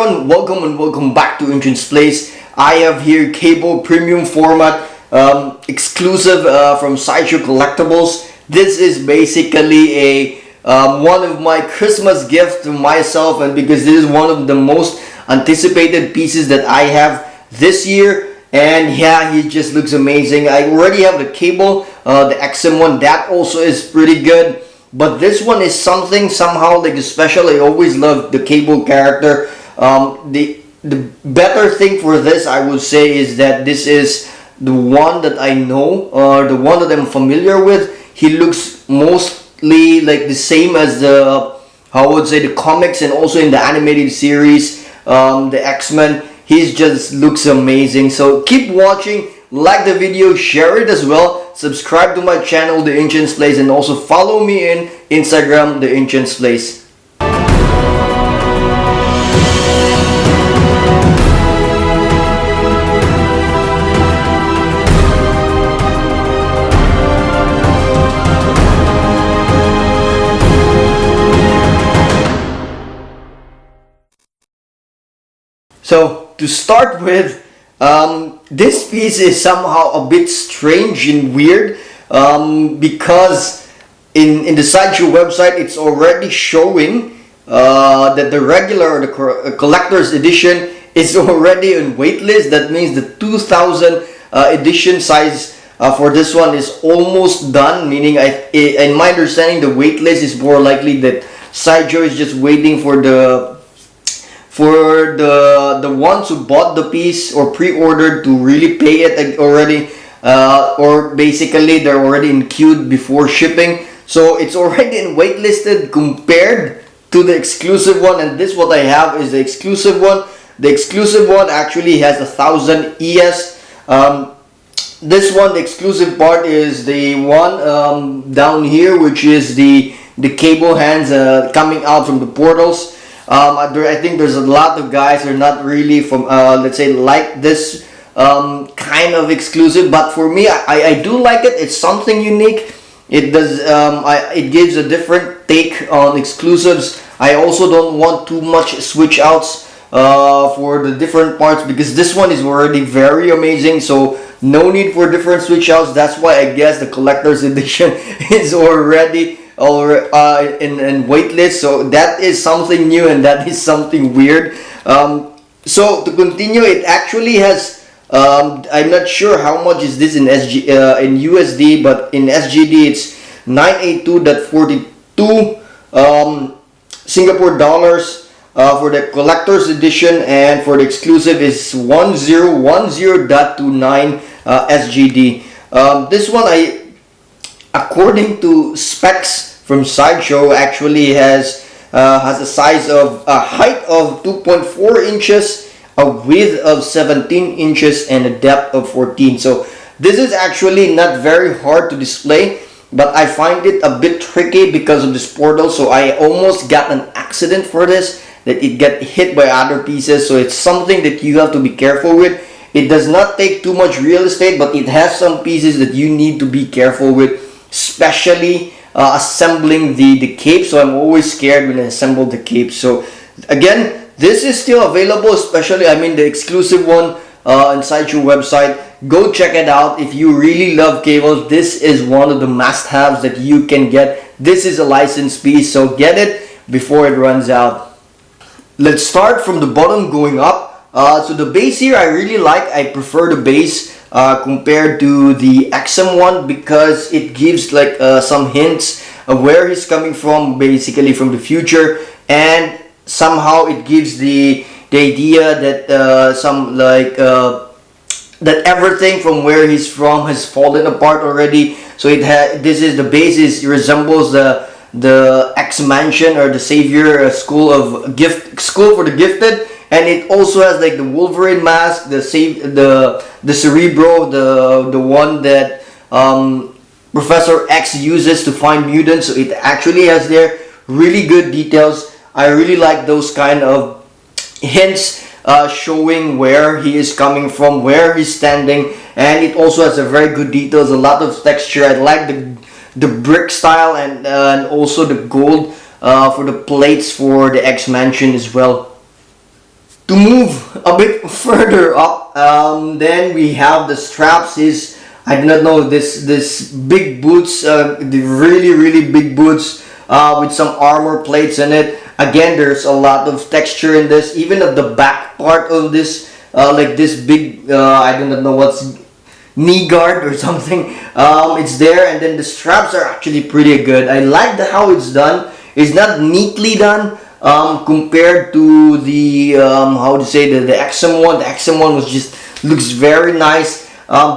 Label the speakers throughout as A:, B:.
A: Welcome and welcome back to NCHANZPLACE. I have here cable premium format exclusive from Sideshow Collectibles. This is basically a one of my Christmas gifts to myself, and because this is one of the most anticipated pieces that I have this year. And yeah, he just looks amazing. I already have the cable, the XM one, that also is pretty good. But this one is something somehow like special. I always loved the cable character. The better thing for this, I would say, is that this is the one that I know, or the one that I'm familiar with. He looks mostly like the same as the, I would say, the comics, and also in the animated series, the X-Men. He just looks amazing. So keep watching, like the video, share it as well, subscribe to my channel, The NCHANZPLACE, and also follow me in Instagram, The NCHANZPLACE. So to start with, this piece is somehow a bit strange and weird, because in the Sideshow website it's already showing that the regular or the collector's edition is already on waitlist. That means the 2000 edition size for this one is almost done, meaning in my understanding the waitlist is more likely that Sideshow is just waiting for the ones who bought the piece or pre-ordered to really pay it already, or basically they're already in queue before shipping. So it's already in waitlisted compared to the exclusive one, and this what I have is the exclusive one. The exclusive one actually has 1000 ES. This one, the exclusive part, is the one down here, which is the cable hands coming out from the portals. I think there's a lot of guys who are not really from, let's say, like this kind of exclusive, but for me, I do like it. It's something unique. It does, it gives a different take on exclusives. I also don't want too much switch outs for the different parts, because this one is already very amazing, so no need for different switch outs. That's why I guess the collector's edition is already in waitlist. So that is something new, and that is something weird. So to continue, it actually has, I'm not sure how much is this in in USD, but in SGD it's 982.42 Singapore dollars for the collector's edition, and for the exclusive is 1010.29 SGD. This one, according to specs from Sideshow, actually has a size of a height of 2.4 inches, a width of 17 inches, and a depth of 14. So this is actually not very hard to display, but I find it a bit tricky because of this portal. So I almost got an accident for this, that it got hit by other pieces. So it's something that you have to be careful with. It does not take too much real estate, but it has some pieces that you need to be careful with, especially assembling the cape. So I'm always scared when I assemble the cape. So again, this is still available, especially the exclusive one on Sideshow website. Go check it out if you really love cables. This is one of the must-haves that you can get. This is a licensed piece, so get it before it runs out. Let's start from the bottom going up. So the base here I really like. I prefer the base compared to the XM one, because it gives like some hints of where he's coming from, basically from the future, and somehow it gives the idea that that everything from where he's from has fallen apart already. So this is the basis, resembles the X Mansion, or the Savior school for the gifted. And it also has like the Wolverine mask, the Cerebro, the one that Professor X uses to find mutants. So it actually has there really good details. I really like those kind of hints showing where he is coming from, where he's standing, and it also has a very good details, a lot of texture. I like the brick style, and also the gold for the plates for the X Mansion as well. To move a bit further up, then we have the straps. I do not know, this big boots, the really big boots with some armor plates in it. Again, there's a lot of texture in this. Even at the back part of this, like this big, I do not know what's knee guard or something. It's there, and then the straps are actually pretty good. I like how it's done. It's not neatly done. Compared to the how to say, the XM1. The XM1 was just looks very nice.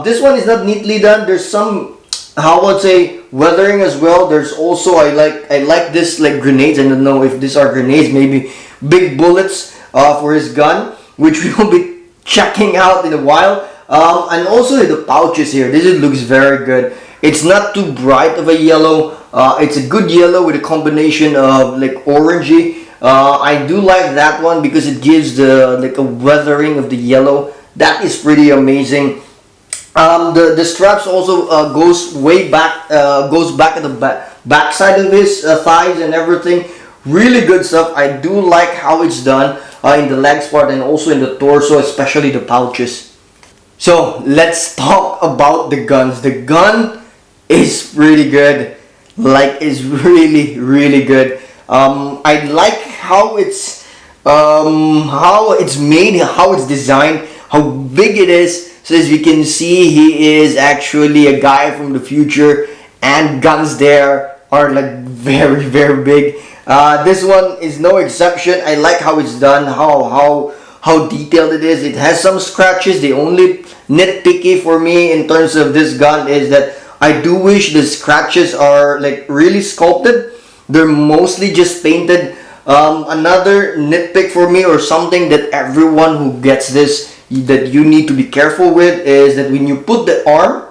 A: This one is not neatly done. There's some, how would say, weathering as well. There's also, I like this like grenades. I don't know if these are grenades, maybe big bullets for his gun, which we will be checking out in a while. And also the pouches here. This looks very good. It's not too bright of a yellow. It's a good yellow with a combination of like orangey. I do like that one because it gives the like a weathering of the yellow. That is pretty amazing. The straps also goes way back, goes back at the back side of his thighs and everything. Really good stuff. I do like how it's done in the legs part and also in the torso, especially the pouches. So let's talk about the guns. The gun is pretty good. Like, it's really good. I like how it's made, how it's designed, how big it is. So as you can see, he is actually a guy from the future, and guns there are like very big. This one is no exception. I like how it's done, how detailed it is. It has some scratches. The only nitpicky for me in terms of this gun is that I do wish the scratches are like really sculpted. They're mostly just painted. Another nitpick for me, or something that everyone who gets this, that you need to be careful with, is that when you put the arm,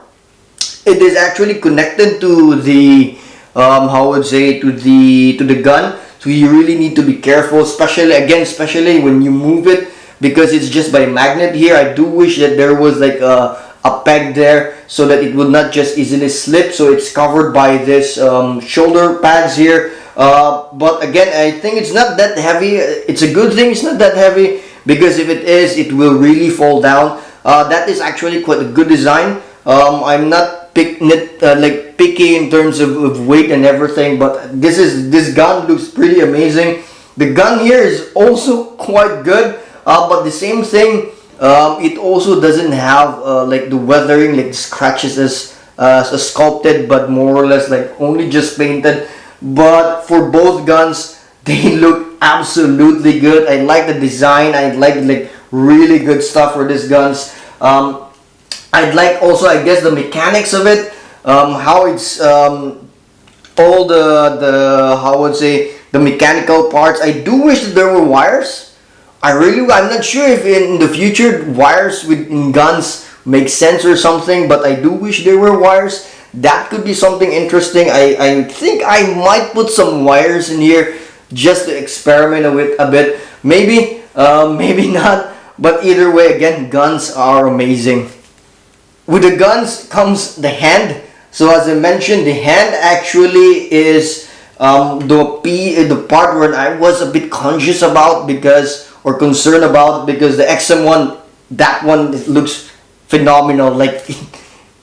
A: it is actually connected to the how would say, to the gun. So you really need to be careful, especially when you move it, because it's just by magnet here. I do wish that there was like a peg there so that it would not just easily slip. So it's covered by this shoulder pads here. But again, I think it's not that heavy. It's a good thing it's not that heavy, because if it is, it will really fall down. That is actually quite a good design. I'm not picky in terms of weight and everything, but this gun looks pretty amazing. The gun here is also quite good, but the same thing. It also doesn't have like the weathering, like the scratches as sculpted, but more or less like only just painted. But for both guns, they look absolutely good. I like the design. I like really good stuff for these guns. I'd like also, I guess, the mechanics of it, how it's all the how would say, the mechanical parts. I do wish that there were wires. I'm not sure if in the future wires in guns make sense or something, but I do wish there were wires. That could be something interesting. I think I might put some wires in here just to experiment with a bit. Maybe, maybe not. But either way, again, guns are amazing. With the guns comes the hand. So as I mentioned, the hand actually is the part where I was a bit conscious about, or concerned about, because the XM1, that one looks phenomenal. Like, it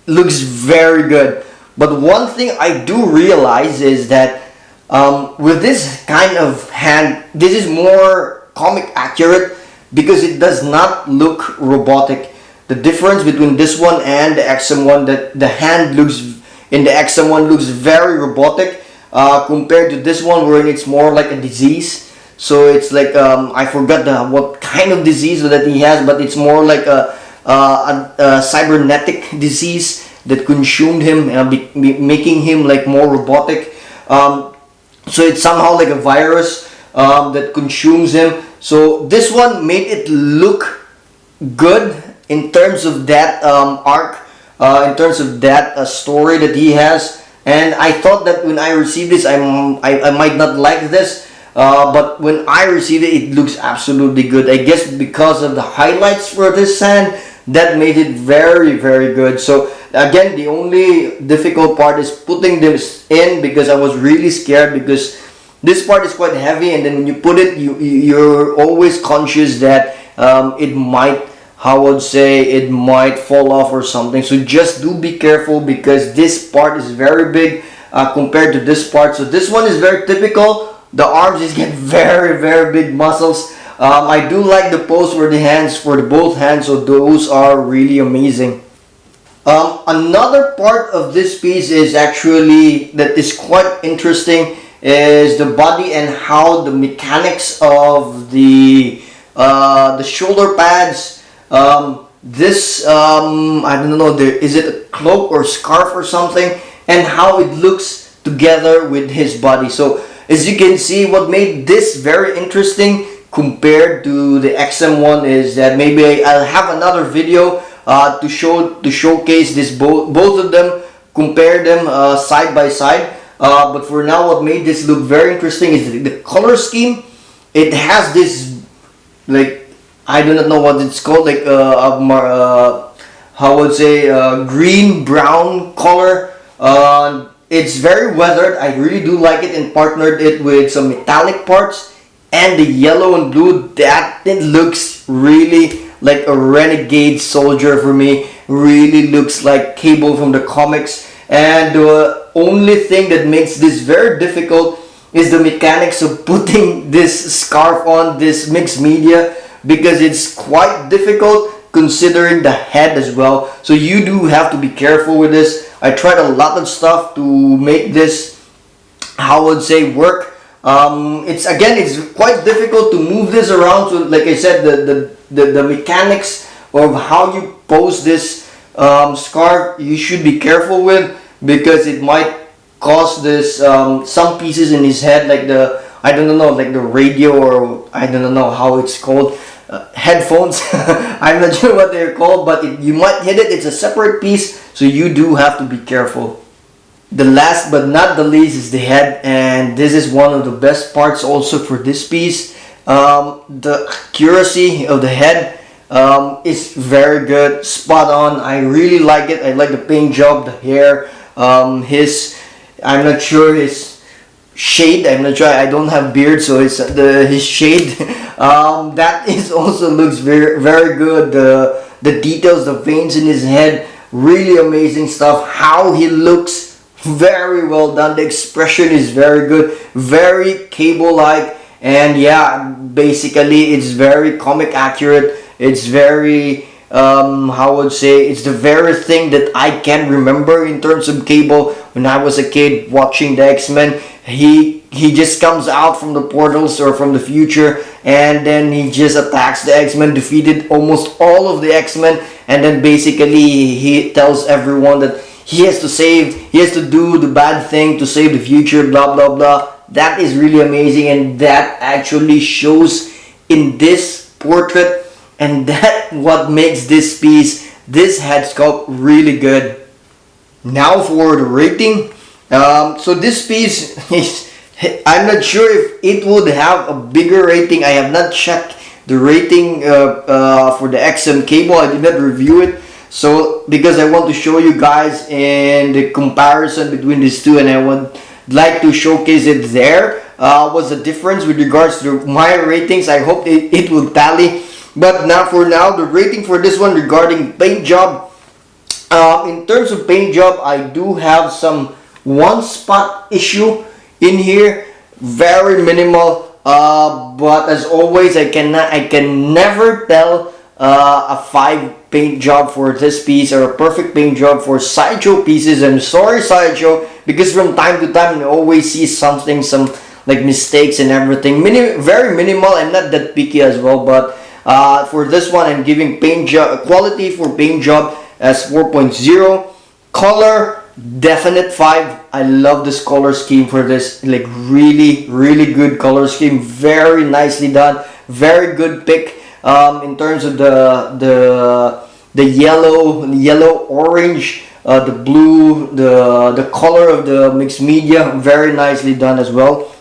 A: looks very good. But one thing I do realize is that with this kind of hand, this is more comic accurate, because it does not look robotic. The difference between this one and the XM1, that the hand looks in the XM1 looks very robotic, compared to this one, wherein it's more like a disease. So it's like I forgot what kind of disease that he has, but it's more like a cybernetic disease that consumed him, making him like more robotic. So it's somehow like a virus that consumes him. So this one made it look good in terms of that arc, in terms of that story that he has. And I thought that when I received this, I might not like this. But when I received it, it looks absolutely good. I guess because of the highlights for this hand, that made it very good. So again, the only difficult part is putting this in, because I was really scared, because this part is quite heavy, and then when you put it, you're always conscious that it might, how I would say, it might fall off or something. So just do be careful, because this part is very big compared to this part. So this one is very typical. The arms just get very, very big muscles. I do like the pose for the hands, for the both hands, so those are really amazing. Another part of this piece is actually that is quite interesting, is the body and how the mechanics of the shoulder pads. This I don't know, is it a cloak or scarf or something, and how it looks together with his body. So as you can see, what made this very interesting compared to the XM one is that maybe I'll have another video to showcase this both of them, compare them side by side. But for now, what made this look very interesting is the color scheme. It has this, like, I do not know what it's called, like how would say, green brown color. It's very weathered. I really do like it, and partnered it with some metallic parts, and the yellow and blue, that it looks really like a renegade soldier for me. Really looks like Cable from the comics. And the only thing that makes this very difficult is the mechanics of putting this scarf on this mixed media, because it's quite difficult considering the head as well. So you do have to be careful with this. I tried a lot of stuff to make this, how I would say, work. It's quite difficult to move this around. So like I said, the mechanics of how you pose this scarf, you should be careful with, because it might cause this some pieces in his head, like the, I don't know, like the radio, or I don't know how it's called, headphones. I'm not sure what they're called, but you might hit it. It's a separate piece, so you do have to be careful. The last but not the least is the head, and this is one of the best parts also for this piece. The accuracy of the head is very good, spot on. I really like it. I like the paint job, the hair, I'm not sure his shade. I'm not sure. I don't have beard, so it's his shade. That is also looks very, very good. The details, the veins in his head, really amazing stuff. How he looks, very well done. The expression is very good, very Cable-like, and yeah, basically it's very comic accurate. It's very how would say, it's the very thing that I can remember in terms of Cable when I was a kid watching the X-Men. He just comes out from the portals or from the future, and then he just attacks the X-Men, defeated almost all of the X-Men, and then basically he tells everyone that he has to do the bad thing to save the future, blah blah blah. That is really amazing, and that actually shows in this portrait, and that what makes this piece, this head sculpt, really good. Now for the rating. So this piece is, I'm not sure if it would have a bigger rating. I have not checked the rating for the XM Cable. I did not review it. So because I want to show you guys in the comparison between these two, and I would like to showcase it there. What's the difference with regards to my ratings? I hope it will tally. But now for now, the rating for this one regarding paint job. In terms of paint job, I do have some one spot issue in here, very minimal. But as always, I can never tell a 5 paint job for this piece or a perfect paint job for Sideshow pieces. I'm sorry, Sideshow, because from time to time I always see something, some like mistakes and everything. Very minimal. I'm not that picky as well, but for this one, I'm giving paint job quality for paint job as 4.0. Color, definite 5. I love this color scheme for this, like really good color scheme, very nicely done, very good pick. In terms of the yellow, orange, the blue, the color of the mixed media, very nicely done as well.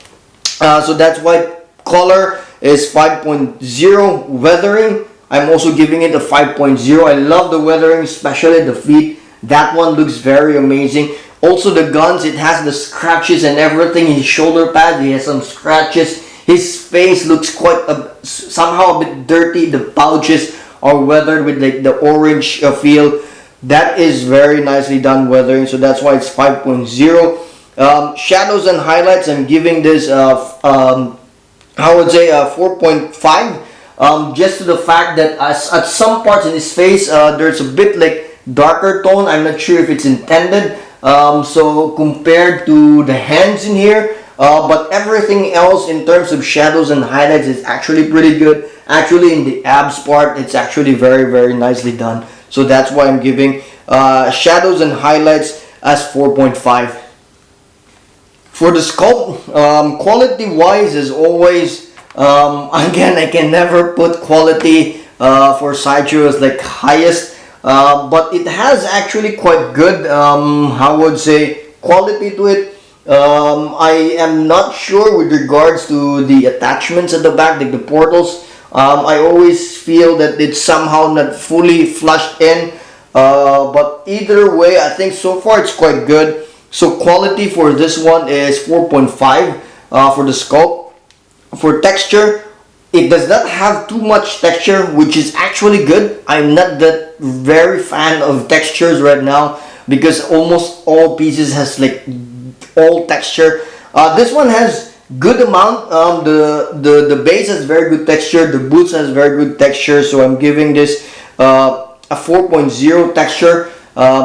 A: So that's why color is 5.0. Weathering, I'm also giving it a 5.0. I love the weathering, especially the feet. That one looks very amazing. Also the guns, it has the scratches and everything. His shoulder pad, he has some scratches. His face looks quite somehow a bit dirty. The pouches are weathered with like the orange feel. That is very nicely done weathering, so that's why it's 5.0. Shadows and highlights, I'm giving this I would say 4.5. Just to the fact that at some parts in his face, there's a bit like darker tone. I'm not sure if it's intended. So compared to the hands in here, but everything else in terms of shadows and highlights is actually pretty good. Actually, in the abs part, it's actually very nicely done. So that's why I'm giving shadows and highlights as 4.5. For the sculpt, quality wise, as always, again, I can never put quality for Sideshow as like highest, but it has actually quite good, I would say, quality to it. I am not sure with regards to the attachments at the back, like the portals. I always feel that it's somehow not fully flushed in, but either way, I think so far it's quite good. So quality for this one is 4.5 for the sculpt. For texture, it does not have too much texture, which is actually good. I'm not that very fan of textures right now because almost all pieces has like all texture. This one has good amount. The base has very good texture. The boots has very good texture. So I'm giving this a 4.0 texture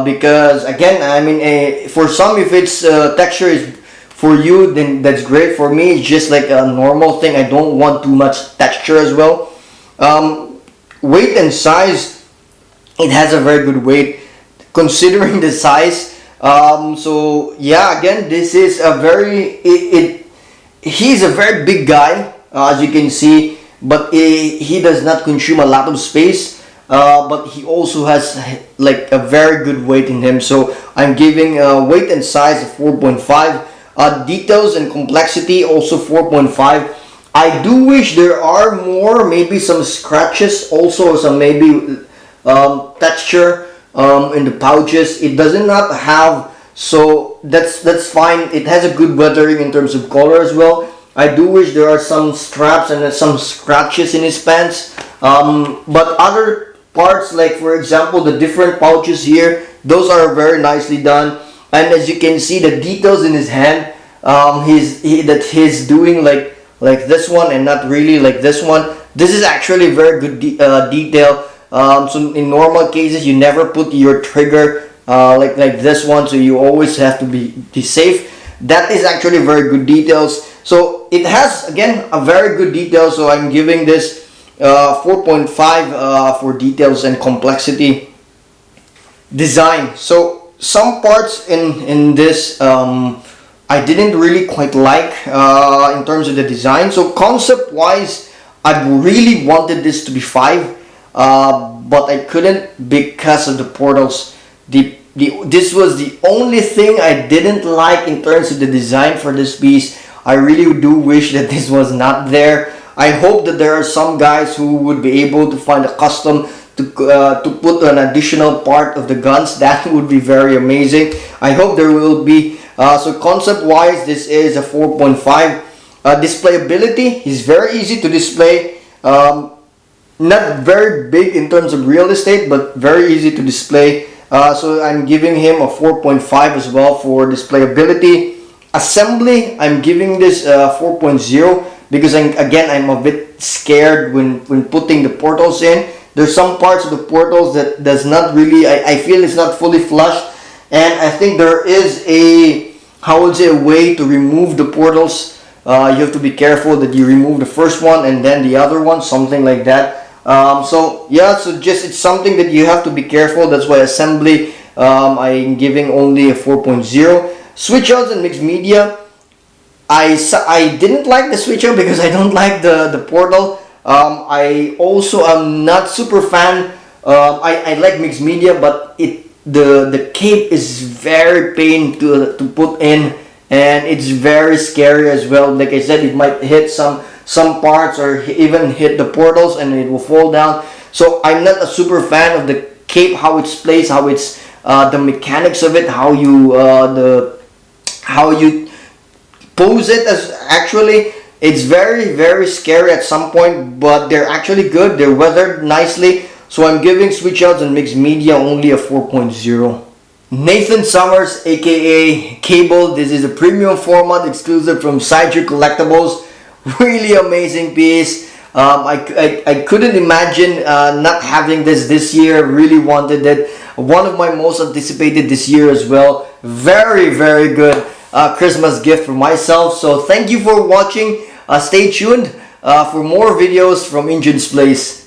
A: because again, I mean, for some, if it's texture is for you, then that's great. For me, it's just like a normal thing. I don't want too much texture as well. Weight and size, it has a very good weight considering the size. So yeah, again, this is a very he's a very big guy, as you can see, but he does not consume a lot of space, but he also has like a very good weight in him. So I'm giving weight and size of 4.5. Details and complexity also 4.5. I do wish there are more, maybe some scratches, also some maybe texture in the pouches. It does not have, so that's fine. It has a good weathering in terms of color as well. I do wish there are some straps and some scratches in his pants, but other parts, like for example the different pouches here, those are very nicely done. And as you can see, the details in his hand, he's doing like this one and not really like this one. This is actually very good detail. So in normal cases, you never put your trigger like this one, so you always have to be safe. That is actually very good details. So it has again a very good detail. So I'm giving this 4.5 for details and complexity. Design. So some parts in this I didn't really quite like in terms of the design. So concept wise, I really wanted this to be 5, but I couldn't because of the portals. This was the only thing I didn't like in terms of the design for this piece. I really do wish that this was not there. I hope that there are some guys who would be able to find a custom to put an additional part of the guns. That would be very amazing. I hope there will be. So concept wise, this is a 4.5. Displayability is very easy to display. Not very big in terms of real estate, but very easy to display. So I'm giving him a 4.5 as well for displayability. Assembly, I'm giving this 4.0 because I'm a bit scared when putting the portals in. There's some parts of the portals that does not really, I feel it's not fully flushed, and I think there is a, how would say, a way to remove the portals. You have to be careful that you remove the first one and then the other one, something like that. So yeah, so just it's something that you have to be careful. That's why assembly, I'm giving only a 4.0. Switch outs and mixed media, I didn't like the switch out because I don't like the portal. I also am not super fan. I like mixed media, but the cape is very pain to put in, and it's very scary as well. Like I said, it might hit some parts or even hit the portals and it will fall down. So I'm not a super fan of the cape, how it's placed, how it's the mechanics of it, how you pose it. As actually, it's very scary at some point, but they're actually good. They're weathered nicely. So I'm giving Switch Outs and Mixed Media only a 4.0. Nathan Summers, aka Cable. This is a premium format exclusive from Sideshow Collectibles. Really amazing piece. I couldn't imagine not having this year. Really wanted it. One of my most anticipated this year as well. Very good Christmas gift for myself. So thank you for watching. Stay tuned for more videos from NCHANZPLACE.